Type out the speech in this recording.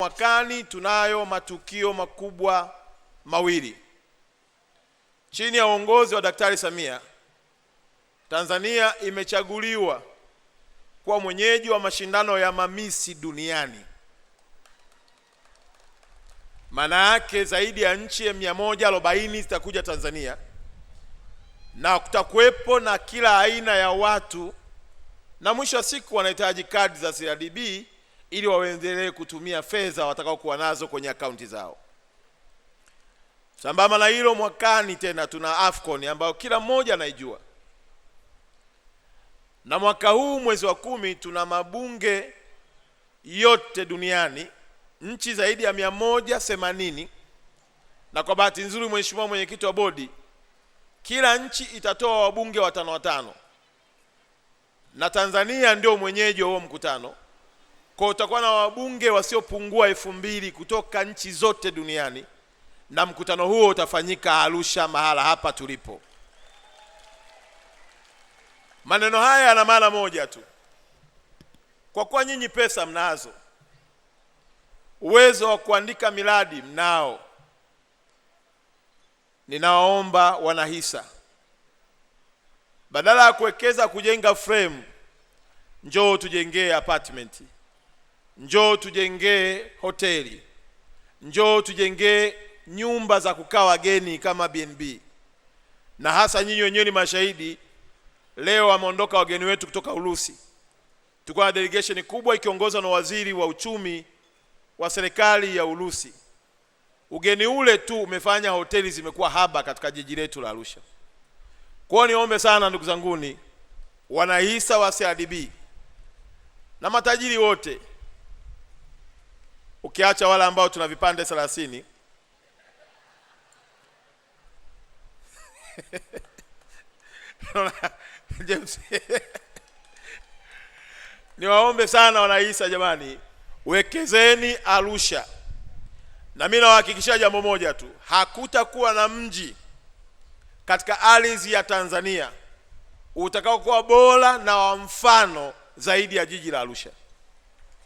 Mwakani tunayo matukio makubwa mawili. Chini ya uongozi wa Daktari Samia, Tanzania imechaguliwa kuwa mwenyeji wa mashindano ya mamisi duniani. Maana yake zaidi ya nchi 140 zitakuja Tanzania, na kutakuwepo na kila aina ya watu, na mwisho wa siku wanahitaji kadi za CRDB ili waendelee kutumia fedha watakao kuwa nazo kwenye akaunti zao. Sambamba na hilo, mwakani tena tuna AFCON ambayo kila mmoja anaijua. Na mwaka huu mwezi wa 10 tuna mabunge yote duniani, nchi zaidi ya 180, na kwa bahati nzuri mheshimiwa mwenyekiti wa bodi, kila nchi itatoa wabunge watano, na Tanzania ndio mwenyeji wa huo mkutano. Kwa utakuwa na wabunge wasiopungua 2000 kutoka nchi zote duniani, na mkutano huo utafanyika Arusha, mahala hapa tulipo. Maneno haya yana maana moja tu. Kwa kuwa nyinyi pesa mnazo, uwezo wa kuandika miradi mnao, ninawaomba wanahisa, badala ya kuwekeza kujenga frame, njoo tujengee apartment, njoo tujengee hoteli, njoo tujengee nyumba za kukaa wageni kama BNB. Na hasa nyinyi wenyewe ni mashahidi, leo wameondoka wageni wetu kutoka Urusi. Tulikuwa na delegation kubwa ikiongozwa na waziri wa uchumi wa serikali ya Urusi. Ugeni ule tu umefanya hoteli zimekuwa haba katika jiji letu la Arusha. Kwa hiyo niombe sana ndugu zanguni, wanahisa wa CRDB na matajiri wote, ukiacha wale ambao tuna vipande 30, James, niwaombe sana wanahisa, jamani, wekezeni Arusha. Na mimi nawahakikishia jambo moja tu, hakutakuwa na mji katika ardhi ya Tanzania utakao kuwa bora na wa mfano zaidi ya jiji la Arusha.